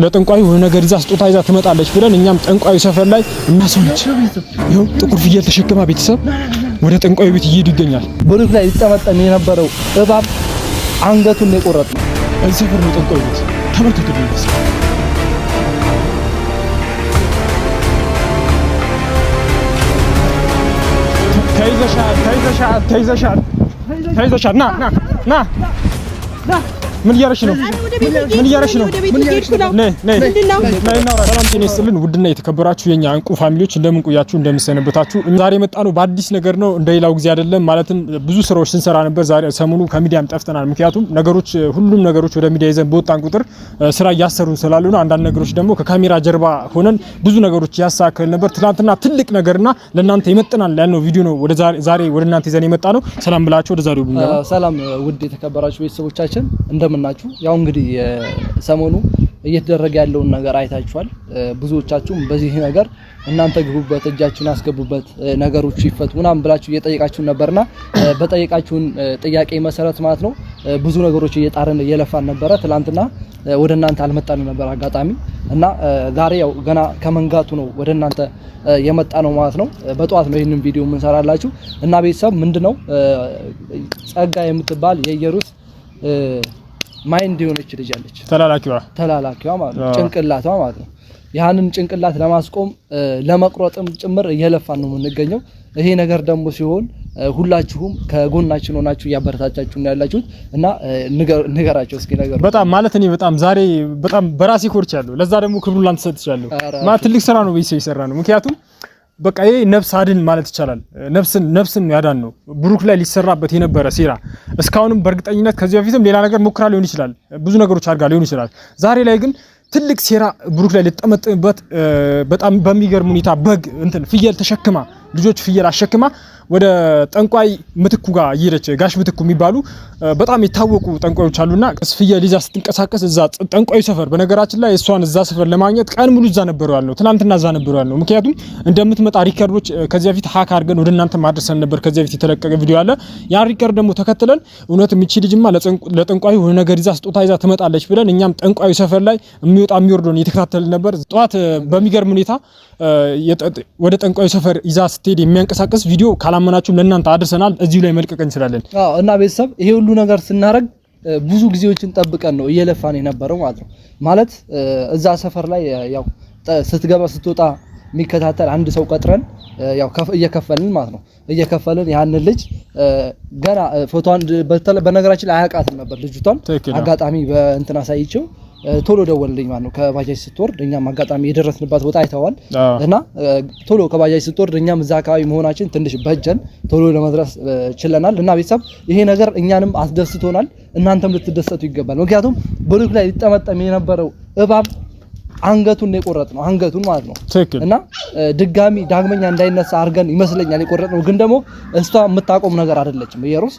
ለጠንቋዩ የሆነ ነገር ይዛ ስጦታ ይዛ ትመጣለች ብለን እኛም ጠንቋዩ ሰፈር ላይ እናሰነች። ይኸው ጥቁር ፍየል ተሸክማ ቤተሰብ ወደ ጠንቋዩ ቤት እየሄዱ ይገኛል። ብሩክ ላይ ሊጠመጠም የነበረው እባብ አንገቱን የቆረጥነው እዚህ ሰፈር ነው ጠንቋዩ ቤት። ተመልከቱ ቤተሰብ። ተይዘሻል። ና ምን እያረሽ ነው? ሰላም ጤና ይስጥልን። ውድና የተከበራችሁ የኛ እንቁ ፋሚሊዎች እንደምን ቆያችሁ? እንደምሰነበታችሁ? ዛሬ የመጣ ነው በአዲስ ነገር ነው፣ እንደሌላው ጊዜ አይደለም። ማለትም ብዙ ስራዎች ስንሰራ ነበር። ዛሬ ሰሞኑ ከሚዲያም ጠፍተናል። ምክንያቱም ሁሉም ነገሮች ወደ ሚዲያ ይዘን በወጣን ቁጥር ስራ እያሰሩን ስላሉ ነው። አንዳንድ ነገሮች ደግሞ ከካሜራ ጀርባ ሆነን ብዙ ነገሮች ያሳካል ነበር። ትናንትና ትልቅ ነገርና ለእናንተ ይመጥናል ያልነው ቪዲዮ ነው ዛሬ ወደ እናንተ ይዘን የመጣ ነው። ሰላም ብላችሁ ወደ ዛሬው ብንገባ። ሰላም ውድ የተከበራችሁ ቤተሰቦቻችን እንደምናችሁ። ያው እንግዲህ ሰሞኑ እየተደረገ ያለውን ነገር አይታችኋል። ብዙዎቻችሁም በዚህ ነገር እናንተ ግቡበት፣ እጃችሁን አስገቡበት፣ ነገሮች ይፈቱ ምናምን ብላችሁ እየጠየቃችሁ ነበርና በጠየቃችሁን ጥያቄ መሰረት ማለት ነው ብዙ ነገሮች እየጣርን እየለፋን ነበረ። ትላንትና ወደ እናንተ አልመጣንም ነበር አጋጣሚ እና ዛሬ ያው ገና ከመንጋቱ ነው ወደ እናንተ የመጣ ነው ማለት ነው። በጧት ነው ይሄንን ቪዲዮ የምንሰራላችሁ እና ቤተሰብ ምንድነው ጸጋ የምትባል የኢየሩስ ማይንድ የሆነች ልጅ አለች። ተላላኪዋ ማለት ነው፣ ጭንቅላቷ ማለት ነው። ያንን ጭንቅላት ለማስቆም ለመቁረጥም ጭምር እየለፋን ነው የምንገኘው። ይሄ ነገር ደግሞ ሲሆን ሁላችሁም ከጎናችን ሆናችሁ እያበረታታችሁ ነው ያላችሁት እና ንገራቸው እስኪ ነገር በጣም ማለት እኔ በጣም ዛሬ በጣም በራሴ ኮርቻለሁ። ለዛ ደግሞ ክብሩን ላንተ ሰጥቻለሁ። ማለት ትልቅ ስራ ነው በይሰ ይሰራ ነው። ምክንያቱም በቃ ይሄ ነፍስ አድን ማለት ይቻላል። ነፍስን ያዳን ነው። ብሩክ ላይ ሊሰራበት የነበረ ሴራ እስካሁንም በእርግጠኝነት ከዚህ በፊትም ሌላ ነገር ሞክራ ሊሆን ይችላል፣ ብዙ ነገሮች አድርጋ ሊሆን ይችላል። ዛሬ ላይ ግን ትልቅ ሴራ ብሩክ ላይ ሊጠመጥምበት በጣም በሚገርም ሁኔታ ፍየል ተሸክማ ልጆች ፍየል አሸክማ ወደ ጠንቋይ ምትኩ ጋር እየሄደች ጋሽ ምትኩ የሚባሉ በጣም የታወቁ ጠንቋዮች አሉና ፍየል ይዛ ስትንቀሳቀስ እዛ ጠንቋዩ ሰፈር በነገራችን ላይ እሷን እዛ ሰፈር ለማግኘት ቀን ሙሉ እዛ ነበሩ ያለው። ትናንትና እዛ ነበሩ ያለው። ምክንያቱም እንደምትመጣ ሪከርዶች ከዚህ በፊት ሃክ አድርገን ወደ እናንተ ማድረሰን ነበር። ከዚህ በፊት የተለቀቀ ቪዲዮ አለ። ያ ሪከርድ ደግሞ ተከትለን እውነት እቺ ልጅማ ለጠንቋዩ የሆነ ነገር ይዛ ስጦታ ይዛ ትመጣለች ብለን እኛም ጠንቋዩ ሰፈር ላይ የሚወጣ የሚወርደውን እየተከታተልን ነበር። ጠዋት በሚገርም ሁኔታ ወደ ጠንቋዩ ሰፈር ይዛ ስትሄድ የሚያንቀሳቀስ ቪዲዮ ካላመናችሁም ለእናንተ አድርሰናል። እዚሁ ላይ መልቀቅ እንችላለን። እና ቤተሰብ ይሄ ሁሉ ነገር ስናደርግ ብዙ ጊዜዎችን ጠብቀን ነው እየለፋን የነበረው ማለት ነው። ማለት እዛ ሰፈር ላይ ያው ስትገባ ስትወጣ የሚከታተል አንድ ሰው ቀጥረን ያው እየከፈልን ማለት ነው እየከፈልን ያን ልጅ ገና ፎቶዋን በነገራችን ላይ አያውቃትም ነበር ልጅቷን። አጋጣሚ በእንትና ሳይቸው ቶሎ ደወልልኝ ማለት ነው። ከባጃጅ ስትወርድ እኛም አጋጣሚ የደረስንበት ቦታ አይተዋል እና ቶሎ ከባጃጅ ስትወርድ እኛም እዛ አካባቢ መሆናችን ትንሽ በጀን ቶሎ ለመድረስ ችለናል። እና ቤተሰብ ይሄ ነገር እኛንም አስደስቶናል፣ እናንተም ልትደሰቱ ይገባል። ምክንያቱም ብሩክ ላይ ሊጠመጠም የነበረው እባብ አንገቱን የቆረጥነው አንገቱን ማለት ነው እና ዳግመኛ እንዳይነሳ አድርገን ይመስለኛል የቆረጥነው። ግን ደግሞ እሷ የምታቆም ነገር አይደለችም። ኢየሩስ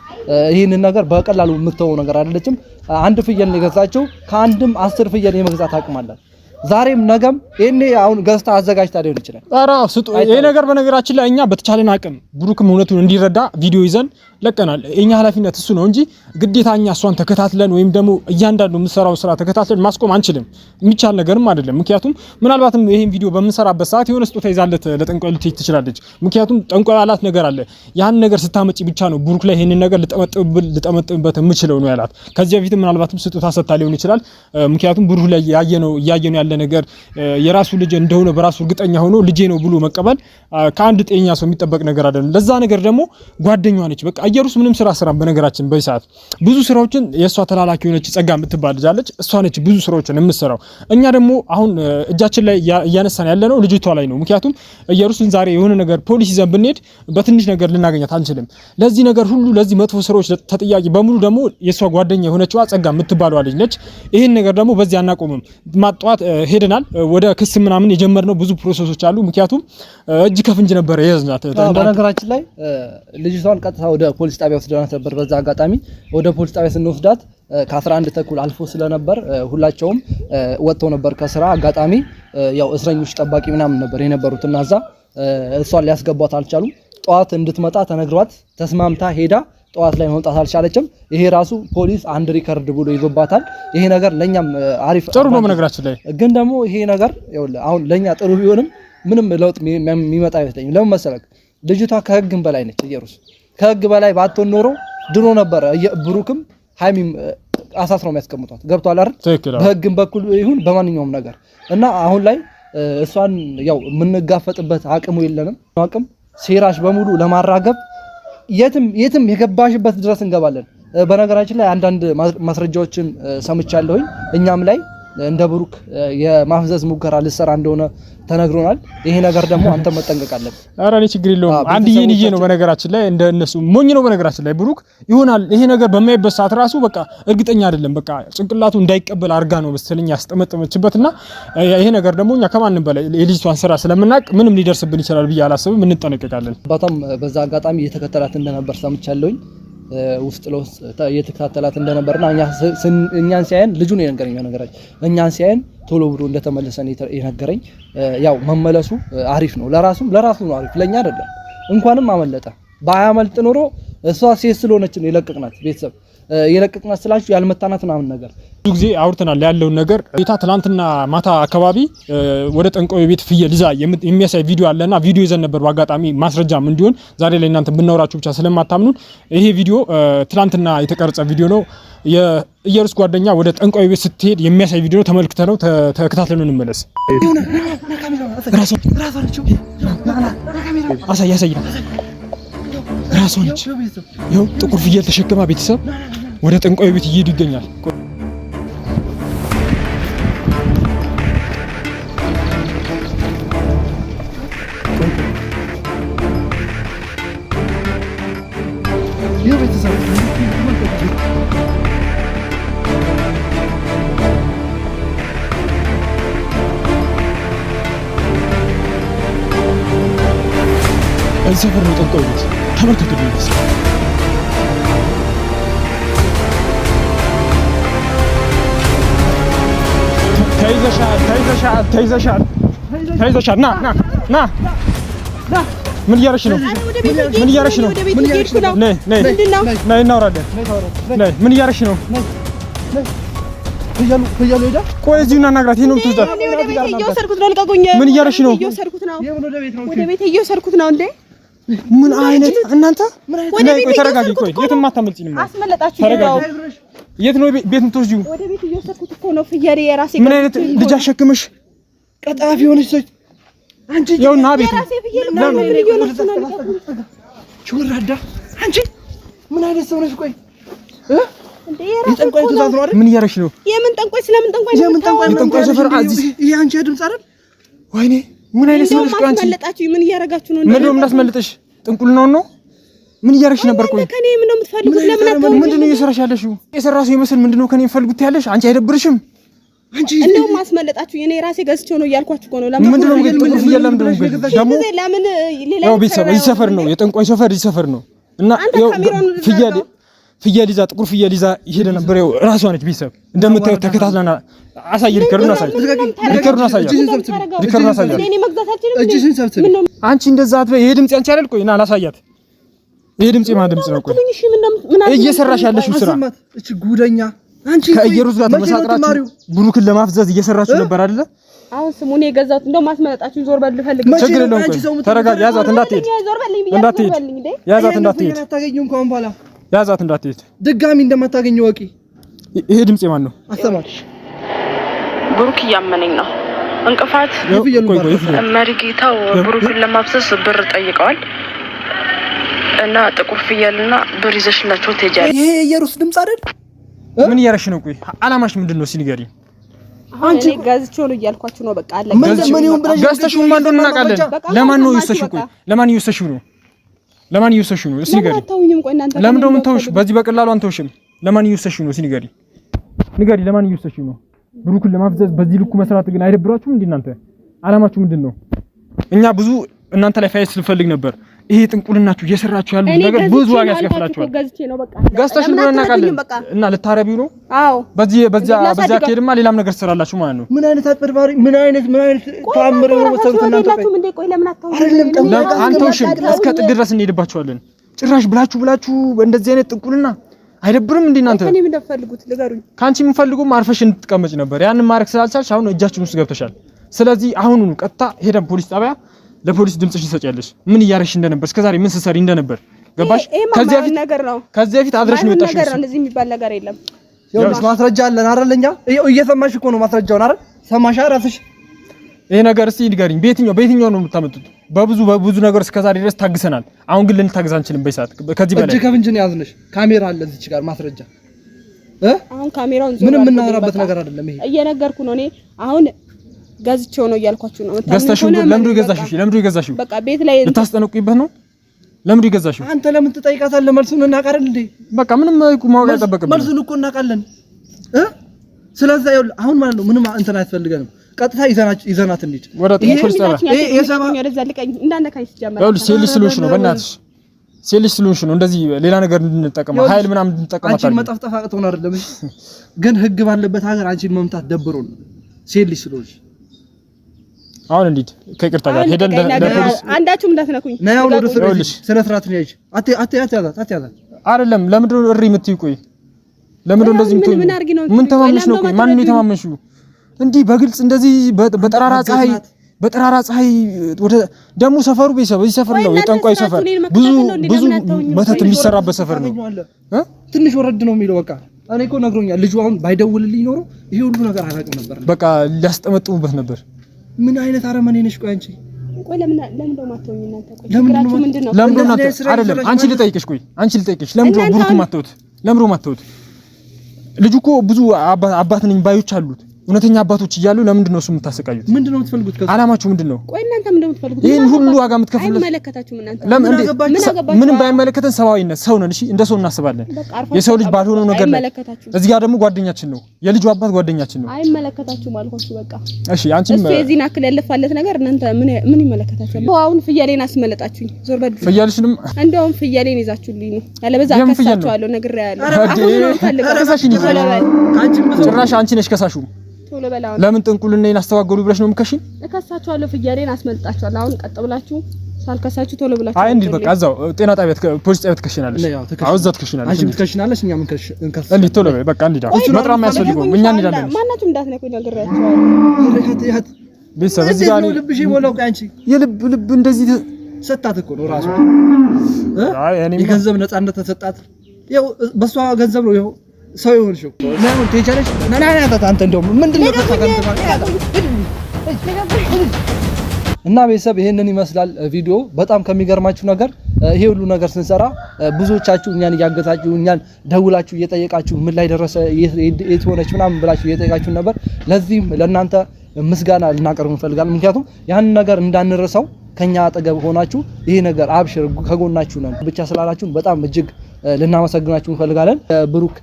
ይህንን ነገር በቀላሉ የምትተው ነገር አይደለችም። አንድ ፍየል ነው የገዛቸው። ከአንድም 10 ፍየል የመግዛት አቅም አላት። ዛሬም ነገም እኔ አሁን ገዝታ አዘጋጅታ ሊሆን ይችላል። ይሄ ነገር በነገራችን ላይ እኛ በተቻለን አቅም ብሩክም እውነቱን እንዲረዳ ቪዲዮ ይዘን ለቀናል። እኛ ኃላፊነት እሱ ነው እንጂ ግዴታ እኛ እሷን ተከታትለን ወይም ደግሞ እያንዳንዱ የምንሰራው ስራ ተከታትለን ማስቆም አንችልም። የሚቻል ነገርም አይደለም። ምክንያቱም ምናልባትም ይሄን ቪዲዮ በምንሰራበት ሰዓት የሆነ ስጦታ ይዛለት ለጠንቋይ ልትሄድ ትችላለች። ምክንያቱም ጠንቋይ ያላት ነገር አለ። ያን ነገር ስታመጪ ብቻ ነው ብሩክ ላይ ይሄንን ነገር ልጠመጥምበት የምችለው ነው ያላት። ከዚህ በፊት ምናልባትም ስጦታ ሰጥታ ሊሆን ይችላል። ምክንያቱም ብሩክ ላይ ያየነው ያለ ነገር የራሱ ልጅ እንደሆነ በራሱ እርግጠኛ ሆኖ ልጄ ነው ብሎ መቀበል ከአንድ ጤኛ ሰው የሚጠበቅ ነገር አይደለም። ለዛ ነገር ደግሞ ጓደኛዋ ነች። በቃ ኢየሩስ ምንም ስራ በነገራችን በሰዓት ብዙ ስራዎችን የሷ ተላላኪ ሆነች ጸጋ የምትባል ልጅ አለች። እሷ ነች ብዙ ስራዎችን የምትሰራው። እኛ ደግሞ አሁን እጃችን ላይ እያነሳን ያለነው ልጅቷ ላይ ነው። ምክንያቱም ኢየሩስን ዛሬ የሆነ ነገር ፖሊስ ይዘን ብንሄድ በትንሽ ነገር ልናገኛት አንችልም። ለዚህ ነገር ሁሉ ለዚህ መጥፎ ስራዎች ተጠያቂ በሙሉ ደግሞ የሷ ጓደኛ የሆነችዋ ጸጋ የምትባለው ልጅ ነች። ይሄን ነገር ደግሞ በዚህ አናቆምም። ማጥዋት ሄደናል ወደ ክስ ምናምን የጀመርነው ብዙ ፕሮሰሶች አሉ። ምክንያቱም እጅ ከፍንጅ ነበር የያዝናት። በነገራችን ላይ ልጅቷን ቀጥታ ወደ ፖሊስ ጣቢያ ወስደናት ነበር። በዛ አጋጣሚ ወደ ፖሊስ ጣቢያ ስንወስዳት ከ11 ተኩል አልፎ ስለነበር ሁላቸውም ወጥተው ነበር ከስራ። አጋጣሚ ያው እስረኞች ጠባቂ ምናምን ነበር የነበሩትና እዛ እሷን ሊያስገቧት አልቻሉም። ጠዋት እንድትመጣ ተነግሯት ተስማምታ ሄዳ ጠዋት ላይ መምጣት አልቻለችም። ይሄ ራሱ ፖሊስ አንድ ሪከርድ ብሎ ይዞባታል። ይሄ ነገር ለኛም አሪፍ ጥሩ ነው። በነገራችን ላይ ግን ደግሞ ይሄ ነገር ይኸውልህ አሁን ለኛ ጥሩ ቢሆንም ምንም ለውጥ የሚመጣ አይመስለኝም። ለምን መሰለህ ልጅቷ ከህግም በላይ ነች። ኢየሩስ ከህግ በላይ ባትሆን ኖሮ ድሮ ነበረ ብሩክም ሀይሚም አሳስረው የሚያስቀምጧት ገብቷል አይደል? በህግም በኩል ይሁን በማንኛውም ነገር እና አሁን ላይ እሷን ያው የምንጋፈጥበት አቅሙ የለንም። አቅም ሴራሽ በሙሉ ለማራገብ የትም የገባሽበት ድረስ እንገባለን። በነገራችን ላይ አንዳንድ ማስረጃዎችን ሰምቻለሁኝ እኛም ላይ እንደ ብሩክ የማፍዘዝ ሙከራ ልሰራ እንደሆነ ተነግሮናል። ይሄ ነገር ደግሞ አንተ መጠንቀቅ አለብህ። ኧረ እኔ ችግር የለውም። አንድ ይሄ ነው በነገራችን ላይ እንደነሱ ሞኝ ነው በነገራችን ላይ ብሩክ ይሆናል። ይሄ ነገር በማይበት ሰዓት ራሱ በቃ እርግጠኛ አይደለም። በቃ ጭንቅላቱ እንዳይቀበል አርጋ ነው መሰለኝ ያስጠመጠመችበትና ይሄ ነገር ደግሞ እኛ ከማንም በላይ የልጅቷን ስራ ስለምናቅ ምንም ሊደርስብን ይችላል ብዬ አላስብም። እንጠነቀቃለን። በጣም በዛ አጋጣሚ እየተከተላት እንደነበር ሰምቻለሁኝ። ውስጥ ለውስጥ እየተከታተላት እንደነበርና እኛን ሲያየን ልጁ ነው የነገረኝ። ነገራችን እኛን ሲያየን ቶሎ ብሎ እንደተመለሰ የነገረኝ። ያው መመለሱ አሪፍ ነው፣ ለራሱ ነው አሪፍ፣ ለኛ አይደለም። እንኳንም አመለጠ። ባያመልጥ ኖሮ እሷ ሴት ስለሆነች ነው የለቀቅናት። ቤተሰብ የለቀቅናት ስላችሁ ያልመታናት ምናምን ነገር ብዙ ጊዜ አውርተናል ያለውን ነገር። ጌታ ትናንትና ማታ አካባቢ ወደ ጠንቋይ ቤት ፍየል ይዛ የሚያሳይ ቪዲዮ አለና ቪዲዮ ይዘን ነበር። በአጋጣሚ ማስረጃም እንዲሆን ዛሬ ላይ እናንተ ብናወራችሁ ብቻ ስለማታምኑን ይሄ ቪዲዮ ትናንትና የተቀረጸ ቪዲዮ ነው። የኢየሩስ ጓደኛ ወደ ጠንቋይ ቤት ስትሄድ የሚያሳይ ቪዲዮ ነው። ተመልክተነው ተከታትለን እንመለስ። አሳይ ራሷንች ይኸው ጥቁር ፍየል ተሸክማ ቤተሰብ ወደ ጠንቋይ ቤት እየሄዱ ይገኛል። እዚህ ሰፈር ነው ጠንቋይ ቤት። ተመልከቱ ቤተሰብ ተይዘሻል። ና ምን እያረሽ ነው? ምን እያረሽ ነው? ነይ እናወራለን። ምን እያረሽ ነው? ፍየሉ ሄዳ ቆይ እዚሁ እናናግራት። ይሄ ነው የምትወስዳት። ምን እያረሽ ነው? ወደ ቤት እየወሰድኩት ነው እንዴ? ምን አይነት እናንተ ቆይ ተረጋጊ። ቆይ የትም አታመልጪኝም። አስመለጣችሁ። የት ነው ቤት የምትወስጂው? ወደ ቤት እየወሰድኩት እኮ ነው። ፍየሬ የራሴ ምን አይነት ልጅ አሸክመሽ ቀጣፊ ሆነሽ ሰጭ አንቺ ይኸውና ቤት ለምን ቹራዳ አንቺ ምን አይነት ሰው ነሽ? ቆይ የጠንቋይ ትእዛዝ ነው አይደል? ምን እያረሽ ነው? የምን ጠንቋይ? ስለምን ጠንቋይ ነው? የጠንቋይ ሰፈር እዚህ ይሄ አንቺ ድምጽ አይደል? ወይኔ ምን አይነት ሰው ነሽ? አንቺ አስመለጣችሁ። ምን እያረጋችሁ ነው? ምንድነው የምናስመልጥሽ? ጥንቁልናው ነው? ምን እያረሽ ነበር? ቆይ ከኔ ምን ነው የምትፈልጉት? ለምን አታውቁም? ምንድነው እየሰራሽ ያለሽው? የሰራሽው ይመስል ምንድነው ከኔ የምትፈልጉት ያለሽ? አንቺ አይደብርሽም? አንቺ እንደውም አስመለጣችሁ። እኔ ራሴ ገዝቼው ነው እያልኳችሁ እኮ ነው። ለምን ምንድነው ግን ጥቁር ፍየል ለምን ደግሞ ለምን ሌላ ያው ቤተሰብ እዚህ ሰፈር ነው የጠንቋይ ሰፈር እዚህ ሰፈር ነው እና ያው ፍየል ይዛ ጥቁር ፍየል ይዛ ይሄደ ነበር። ያው ራሷ ነች ቤተሰብ እንደምታዩት ተከታትለና አሳይ። ሪከርዱን አሳይ። እኔ መግዛት አልችልም። እጅሽን ሰብስቢ። አንቺ እንደዛ አትበይ። ይሄ ድምጽ አንቺ አይደል? ቆይ ና ላሳያት። ይሄ ድምጽ የማን ድምጽ ነው? ቆይ እየሰራሽ ያለሽው ስራ እቺ ጉደኛ አንቺ ከኢየሩስ ጋር ተመሳጥራችሁ ብሩክን ለማፍዘዝ እየሰራችሁ ነበር አይደለ? አሁን ስሙን የገዛሁት እንደው ማስመለጣችሁ። ዞር በል ፈልግ። ችግር የለውም። ቆይ ተረጋጊ። ያዛት እንዳትሄድ። ያዛት እንዳትሄድ። አታገኙም ከአሁን በኋላ ያዛት እንዳትሄድ። ድጋሚ እንደማታገኘው ወቂ። ይሄ ድምጽ የማን ነው? አሰማሽ። ብሩክ እያመነኝ ነው። እንቅፋት መሪጌታው ብሩክን ለማፍሰስ ብር ጠይቀዋል እና ጥቁር ፍየልና ብር ይዘሽላቸው ትሄጃለሽ። ይሄ የኢየሩስ ድምጽ አይደል? ምን እያረሽ ነው? ቆይ አላማሽ ምንድነው? እስኪ ንገሪኝ። አንቺ ገዝቼው ነው እያልኳችሁ ነው። በቃ አለ ገዝተሽው ማን እንደሆነ እናውቃለን። ለማን ነው የወሰድሽው? ቆይ ለማን እየወሰድሽው ነው? ለማን እየወሰድሽው ነው? እስኪ ንገሪኝ። ለምን እንደው ምን ተውሽ? በዚህ በቀላሉ አንተውሽም። ለማን እየወሰድሽው ነው? እስኪ ንገሪኝ። ለማን እየወሰድሽው ነው? ብሩክን ለማፍዘዝ በዚህ ልኩ መስራት ግን አይደብራችሁም እንዴ? እናንተ አላማችሁ ምንድነው? እኛ ብዙ እናንተ ላይ ፋይል ስንፈልግ ነበር። ይሄ ጥንቁልናችሁ እየሰራችሁ ያሉ ነገር ብዙ ዋጋ ያስከፍላችኋል። ገዝተሽ ነው እናውቃለን። እና ልታረቢው ነው? አዎ። በዚያ ከሄድማ ሌላም ነገር ትሰራላችሁ ማለት ነው። ምን አይነት አጥበርባሪ፣ ምን አይነት ታምር ነው መሰሉት እናንተ። ቆይ ለምን አታውቁም? አንተውሽም እስከ ጥግ ድረስ እንሄድባችኋለን። ጭራሽ ብላችሁ እንደዚህ አይነት ጥንቁልና አይደብርም እንዴ እናንተ? እኔ ምን እንደፈልጉት ንገሩኝ። ካንቺ የምፈልገው ማርፈሽ እንድትቀመጭ ነበር። ያንን ማድረግ ስላልቻልሽ አሁን እጃችን ውስጥ ገብተሻል። ስለዚህ አሁኑኑ ቀጥታ ሄደን ፖሊስ ጣቢያ ለፖሊስ ድምጽሽ ትሰጪያለሽ። ምን እያረግሽ እንደነበር እስከዛሬ ምን ስትሰሪ እንደነበር ገባሽ? ከዚህ በፊት አድረሽ ነው የወጣሽው። ነገር እንደዚህ የሚባል ነገር የለም። ይኸውልሽ ማስረጃ አለን አይደለኛ? እየሰማሽ እኮ ነው ማስረጃውን አይደል? ሰማሽ ራስሽ? ይሄ ነገር እስቲ ንገሪኝ፣ በየትኛው ነው የምታመጡት? በብዙ ነገር እስከዛሬ ድረስ ታግሰናል። አሁን ግን ልንታግዝ አንችልም። በይሳት ከዚህ በላይ እጅ ከፍንጅ ነው ያዝነሽ። ካሜራ አለ እዚች ጋር ማስረጃ አሁን ካሜራውን ምንም የምናወራበት ነገር አይደለም። ይሄ እየነገርኩ ነው። እኔ አሁን ገዝቼው ነው እያልኳችሁ ነው። ገዝተሽው ለምንድን የገዛሽው? በቃ ቤት ላይ ልታስጠነቁይበት ነው? ለምንድን የገዛሽው? አንተ ለምን ትጠይቃታለህ? መልሱን እናውቃለን እንዴ? በቃ ምንም ማወቅ አይጠበቅብንም። መልሱን እኮ እናውቃለን። ስለዚህ ይኸውልህ አሁን ማለት ነው ምንም እንትን አያስፈልገንም። ቀጥታ ይዘናት እንሂድ ወደ ፖሊስ ጣቢያ። ይሄ የሰማ ወደዛልቀኝ እንዳነካኝ ሲጀመር ይኸውልሽ ሴት ልጅ ስለሆንሽ ነው። በእናትሽ ሴት ልጅ ስለሆንሽ ነው እንደዚህ ሌላ ነገር እንድንጠቀም ኃይል ምናምን እንድንጠቀም አንቺን መጠፍጠፍ አቅቶን አይደለም። ግን ህግ ባለበት ሀገር አንቺን መምታት ደብሮን ሴት ልጅ ስለሆንሽ አሁን እንዴት ከይቅርታ ጋር ሄደን ለፖሊስ አንዳችሁም እንዳትነኩኝ ነው። ያው ወደ ስነ ስርዓት ነው ያይሽ። አትያዛት አይደለም። ለምንድን ነው እሪ የምትይው? ቆይ ለምንድን ነው እንደዚህ የምትይው? ምን ተማመንሽ ነው? ቆይ ማን ነው የተማመንሽው? እንዲህ በግልጽ እንደዚህ በጠራራ ፀሐይ ወደ ደሙ ሰፈሩ ቤተሰብ እዚህ ሰፈር ነው የጠንቋይ ሰፈር፣ ብዙ መተት የሚሰራበት ሰፈር ነው። ትንሽ ወረድ ነው የሚለው። በቃ እኔ እኮ ነግሮኛል ልጁ። አሁን ባይደውልልኝ ኖሮ ይሄ ሁሉ ነገር አላውቅም ነበር። በቃ ሊያስጠመጥሙበት ነበር። ምን አይነት አረመኔ ነሽ? ቆይ አንቺ ለምን ደው ማተውኝ እናንተ? ቆይ ችግራችሁ ምንድነው? አይደለም አንቺ ልጠይቅሽ። ለምን ደው ብሩክ ማተውት? ለምን ደው ማተውት? ልጁ እኮ ብዙ አባት ነኝ ባዮች አሉት። እውነተኛ አባቶች እያሉ ለምንድን ነው እሱ የምታሰቃዩት? ምንድነው የምትፈልጉት? አላማችሁ ምንድነው? ቆይ እናንተ ምንድነው የምትፈልጉት? ይሄን ሁሉ ዋጋ የምትከፍሉት አይመለከታችሁም እናንተ። ምንም ባይመለከተን ሰብአዊነት ሰው ነን። እሺ እንደ ሰው እናስባለን። የሰው ልጅ ባልሆነው ነገር ላይ እዚህ ጋር ደግሞ ጓደኛችን ነው፣ የልጁ አባት ጓደኛችን ነው። አይመለከታችሁም አልኳችሁ በቃ። እሺ አንቺም እሱ የዚህን አክል ያለፋለት ነገር እናንተ ምን ይመለከታችኋል? አሁን ፍየሌን አስመለጣችሁኝ። ዞር በሉ። ፍየልሽንም እንደውም ፍየሌን ይዛችሁልኝ ነው ያለበዛ አከሳችኋለሁ ነግሬያለሁ። ጭራሽ አንቺ ነሽ ከሳሹ። ለምን ጥንቁልናዬን አስተዋገሉ ብለሽ ነው የምከሽኝ? እከሳችኋለሁ። ፍየሌን አስመልጣችኋለሁ። አሁን ቀጥ ብላችሁ ሳልከሳችሁ ቶሎ ብላችሁ አይ እንዴ በቃ እዛው ጤና ጣቢያ ፖሊስ ጣቢያ ትከሽናለሽ። አዎ እዛው ትከሽናለሽ። አንቺ ትከሽናለሽ፣ እኛም እንከሽ እንዴ ቶሎ በቃ እንዴ መጥራ የማያስፈልገውም እኛ እንሄዳለን። ማናችሁም እንዳትነኩኝ ነግሬያችኋለሁ። ቤተሰብ እዚህ ጋር ልብሽ ይሞላው። አንቺ የልብ እንደዚህ ሰጣት እኮ ነው ራሱ የገንዘብ ነፃነት ተሰጣት። ያው በሷ ገንዘብ ነው ይኸው ሰው ይሆንሽ እኮ ነው ተይቻለሽ። ነና አንተ እንደውም ምንድነው እና ቤተሰብ ይሄንን ይመስላል ቪዲዮ። በጣም ከሚገርማችሁ ነገር ይሄ ሁሉ ነገር ስንሰራ ብዙዎቻችሁ እኛን እያገዛችሁ እኛን ደውላችሁ እየጠየቃችሁ ምን ላይ ደረሰ የት ሆነች ምናምን ብላችሁ እየጠየቃችሁ ነበር። ለዚህም ለእናንተ ምስጋና ልናቀርብ እንፈልጋለን። ምክንያቱም ያንን ነገር እንዳንረሳው ከኛ አጠገብ ሆናችሁ ይሄ ነገር አብሽር ከጎናችሁ ነን ብቻ ስላላችሁ በጣም እጅግ ልናመሰግናችሁ እንፈልጋለን። ብሩክ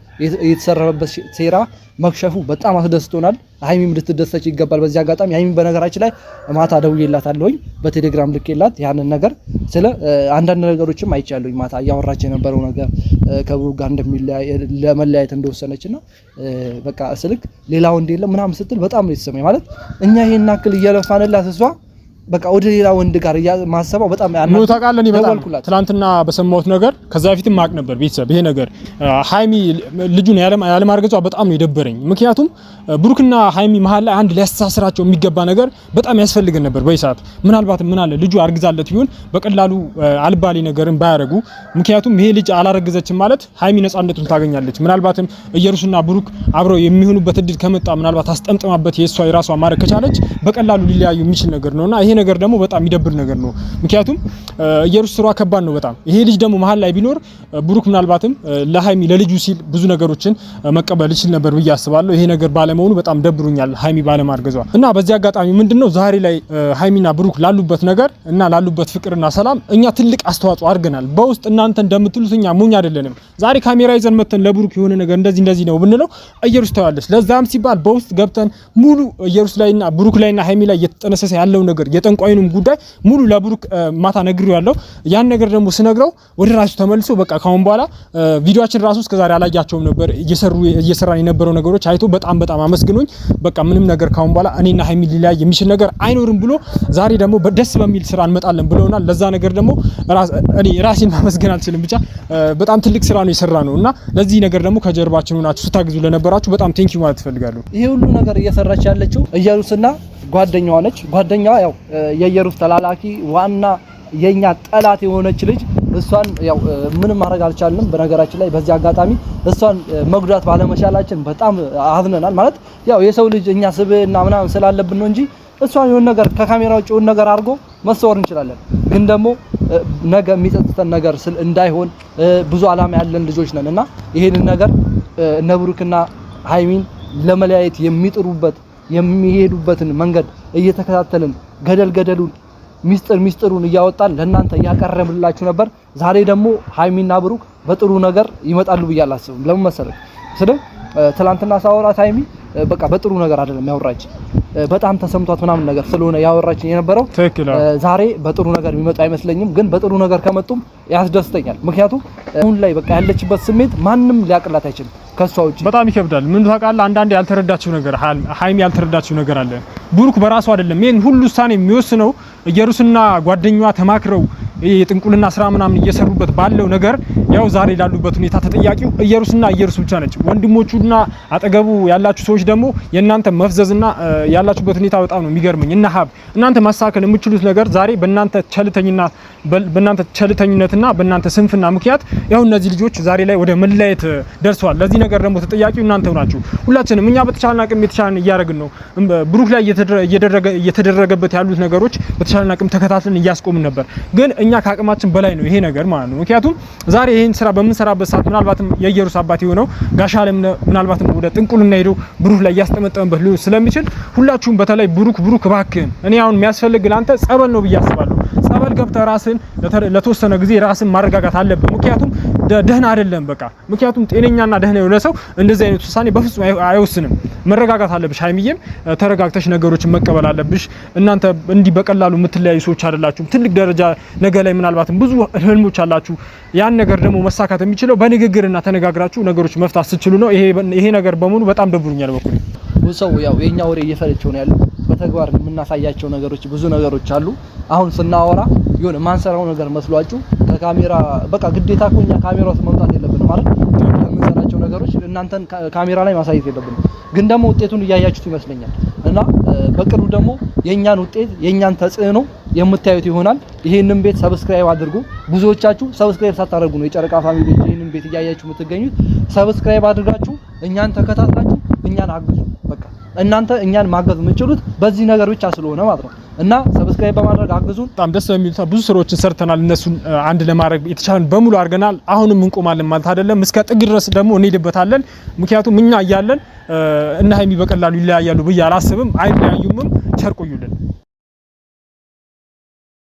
የተሰራበት ሴራ መክሸፉ በጣም አስደስቶናል። ሃይሚም ልትደሰች ይገባል። በዚህ አጋጣሚ ሃይሚም በነገራችን ላይ ማታ ደውዬላታለሁኝ በቴሌግራም ልኬላት ያንን ነገር ስለ አንዳንድ ነገሮችም አይቻለሁኝ። ማታ እያወራች የነበረው ነገር ከብሩክ ጋር ለመለያየት እንደወሰነችና በቃ ስልክ ሌላ ወንድ የለም ምናምን ስትል በጣም ነው የተሰማኝ። ማለት እኛ ይሄን አክል እየለፋንላት እሷ በቃ ወደ ሌላ ወንድ ጋር ማሰባው በጣም ነው ታውቃለህ። እኔ በጣም ትናንትና በሰማሁት ነገር ከዛ በፊትም ማቅ ነበር ቤተሰብ ይሄ ነገር ሃይሚ ልጁን ያለማርገዟ በጣም ነው የደበረኝ። ምክንያቱም ብሩክና ሃይሚ መሀል ላይ አንድ ሊያስተሳስራቸው የሚገባ ነገር በጣም ያስፈልገን ነበር በይሳት። ምናልባት ምን አለ ልጁ አርግዛለት ቢሆን በቀላሉ አልባሌ ነገርን ባያረጉ። ምክንያቱም ይሄ ልጅ አላረገዘችም ማለት ሃይሚ ነፃነቱን ታገኛለች። ምናልባትም ኢየሩስና ብሩክ አብረው የሚሆኑበት እድል ከመጣ ምናልባት አስጠምጥማበት የሷ የራሷ ማረግ ከቻለች በቀላሉ ሊለያዩ የሚችል ነገር ነውና ይሄ ነገር ደግሞ በጣም ይደብር ነገር ነው። ምክንያቱም ኢየሩስ ስሯ ከባድ ነው በጣም። ይሄ ልጅ ደግሞ መሀል ላይ ቢኖር ብሩክ ምናልባትም ለሃይሚ ለልጁ ሲል ብዙ ነገሮችን መቀበል ይችል ነበር ብዬ አስባለሁ። ይሄ ነገር ባለመሆኑ በጣም ደብሩኛል ሃይሚ ባለማርገዟ እና በዚህ አጋጣሚ ምንድነው ዛሬ ላይ ሃይሚና ብሩክ ላሉበት ነገር እና ላሉበት ፍቅርና ሰላም እኛ ትልቅ አስተዋጽኦ አድርገናል። በውስጥ እናንተ እንደምትሉት እኛ ሞኝ አይደለንም። ዛሬ ካሜራ ይዘን መተን ለብሩክ የሆነ ነገር እንደዚህ ነው ብንለው ኢየሩስ ታያለች። ለዛም ሲባል በውስጥ ገብተን ሙሉ ኢየሩስ ላይና ብሩክ ላይና ሃይሚ ላይ እየተጠነሰሰ ያለው ነገር የጠንቋዩንም ጉዳይ ሙሉ ለብሩክ ማታ ነግሬዋለሁ። ያን ነገር ደግሞ ስነግረው ወደ ራሱ ተመልሶ በቃ ካሁን በኋላ ቪዲዮአችን ራሱ እስከዛሬ አላያቸውም ነበር እየሰራን የነበረው ነገሮች አይቶ በጣም አመስግኖኝ በቃ ምንም ነገር ካሁን በኋላ እኔና ሃይሚ ሊላይ የሚችል ነገር አይኖርም ብሎ ዛሬ ደግሞ ደስ በሚል ስራ እንመጣለን ብለውናል። ለዛ ነገር ደግሞ እኔ ራሴን ማመስገን አልችልም። ብቻ በጣም ትልቅ ስራ ነው የሰራ ነው እና ለዚህ ነገር ደግሞ ከጀርባችን ሆናችሁ ስታግዙ ለነበራችሁ በጣም ቴንኪው ማለት እፈልጋለሁ። ይሄ ሁሉ ነገር እየሰራች ያለችው ኢየሩስና ጓደኛዋ ነች። ጓደኛዋ ያው የኢየሩስ ተላላኪ ዋና የኛ ጠላት የሆነች ልጅ እሷን ያው ምንም ማድረግ አልቻልንም። በነገራችን ላይ በዚህ አጋጣሚ እሷን መጉዳት ባለመቻላችን በጣም አዝነናል። ማለት ያው የሰው ልጅ እኛ ስብዕና ምናምን ስላለብን ነው እንጂ እሷን የሆነ ነገር ከካሜራ ውጭ የሆነ ነገር አድርጎ መሰወር እንችላለን። ግን ደግሞ ነገ የሚጸጽተን ነገር እንዳይሆን ብዙ አላማ ያለን ልጆች ነን እና ይሄንን ነገር እነ ብሩክና ሃይሚን ለመለያየት የሚሄዱበትን መንገድ እየተከታተልን ገደሉን ሚስጥሩን እያወጣን ለእናንተ እያቀረብላችሁ ነበር። ዛሬ ደግሞ ሃይሚና ብሩክ በጥሩ ነገር ይመጣሉ ብዬ አላስብም። ለምን መሰለህ? ትላንትና ሳወራት ሃይሚ በቃ በጥሩ ነገር አይደለም ያወራች፣ በጣም ተሰምቷት ምናምን ነገር ስለሆነ ያወራች የነበረው ዛሬ በጥሩ ነገር የሚመጣ አይመስለኝም። ግን በጥሩ ነገር ከመጡም ያስደስተኛል። ምክንያቱም አሁን ላይ በቃ ያለችበት ስሜት ማንም ሊያቅላት አይችልም ከሷ ውጪ። በጣም ይከብዳል። ምን ታውቃለህ? አንዳንዴ ያልተረዳችው ነገር ሃይሚ ያልተረዳችው ነገር አለ። ብሩክ በራሱ አይደለም ይሄን ሁሉ ውሳኔ የሚወስነው ኢየሩስና ጓደኛዋ ተማክረው የጥንቁልና ስራ ምናምን እየሰሩበት ባለው ነገር ያው ዛሬ ላሉበት ሁኔታ ተጠያቂው ኢየሩስና ኢየሩስ ብቻ ነች። ወንድሞቹና አጠገቡ ያላችሁ ሰዎች ደግሞ የእናንተ መፍዘዝና ያላችሁበት ሁኔታ በጣም ነው የሚገርመኝ። እና እናንተ ማስተካከል የምትችሉት ነገር ዛሬ በእናንተ ቸልተኝነትና በእናንተ ስንፍና ምክንያት ያው እነዚህ ልጆች ዛሬ ላይ ወደ መለያየት ደርሰዋል። ለዚህ ነገር ደግሞ ተጠያቂው እናንተው ናችሁ። ሁላችንም እኛ በተቻለና አቅም የተቻለን እያደረግን ነው። ብሩክ ላይ እየተደረገበት ያሉት ነገሮች በተቻለና አቅም ተከታትለን እያስቆምን ነበር። ግን እኛ ከአቅማችን በላይ ነው ይሄ ነገር ማለት ነው። ምክንያቱም ዛሬ ይሄን ስራ በምንሰራበት ሰዓት ምናልባትም የኢየሩስ አባት የሆነው ጋሻ አለም ምናልባትም ወደ ጥንቁልና ሄዶ ብሩክ ላይ ያስጠመጠመበት ሊሆን ስለሚችል ሁላችሁም በተለይ ብሩክ እባክህን እኔ አሁን የሚያስፈልግ ለአንተ ጸበል ነው ብዬ አስባለሁ። ጸበል ገብተህ ራስን ለተወሰነ ጊዜ ራስን ማረጋጋት አለብህ። ምክንያቱም ደህና አይደለም በቃ። ምክንያቱም ጤነኛና ደህና የሆነ ሰው እንደዚህ አይነት ውሳኔ በፍጹም አይወስንም። መረጋጋት አለብሽ። ሃይሚዬም ተረጋግተሽ ነገሮችን መቀበል አለብሽ። እናንተ እንዲህ በቀላሉ የምትለያዩ ሰዎች አይደላችሁም። ትልቅ ደረጃ ነገ ላይ ምናልባትም ብዙ ህልሞች አላችሁ። ያን ነገር ደግሞ መሳካት የሚችለው በንግግርና ተነጋግራችሁ ነገሮች መፍታት ስትችሉ ነው። ይሄ ነገር በሙሉ በጣም ደብሩኛል በኩል ሰው ያው የኛ ወሬ እየፈለቸው ነው ያለው። በተግባር የምናሳያቸው ነገሮች ብዙ ነገሮች አሉ። አሁን ስናወራ ይሁን ማንሰራው ነገር መስሏችሁ ከካሜራ በቃ ግዴታ እኮ እኛ ካሜራ ውስጥ መምጣት የለብንም ማለት የምንሰራቸው ነገሮች እናንተን ካሜራ ላይ ማሳየት የለብንም። ግን ደግሞ ውጤቱን እያያችሁት ይመስለኛል እና በቅርቡ ደግሞ የኛን ውጤት የኛን ተጽዕኖ የምታዩት ይሆናል። ይሄንን ቤት ሰብስክራይብ አድርጉ። ብዙዎቻችሁ ሰብስክራይብ ሳታደርጉ ነው የጨረቃ ፋሚሊዎች ይሄንን ቤት እያያችሁ የምትገኙት። ሰብስክራይብ አድርጋችሁ እኛን ተከታትላችሁ እኛን አግዙ። በቃ እናንተ እኛን ማገዝ የምትችሉት በዚህ ነገር ብቻ ስለሆነ ማለት ነው እና ሰብስክራይብ በማድረግ አግዙን። በጣም ደስ በሚል ብዙ ስራዎችን ሰርተናል። እነሱን አንድ ለማድረግ የተቻለን በሙሉ አድርገናል። አሁንም እንቆማለን ማለት አይደለም። እስከ ጥግ ድረስ ደግሞ እንሄድበታለን። ምክንያቱም እኛ እያለን እና ሃይሚ በቀላሉ ይለያያሉ ብዬ አላስብም። አይለያዩምም። ቸር ቆዩልን።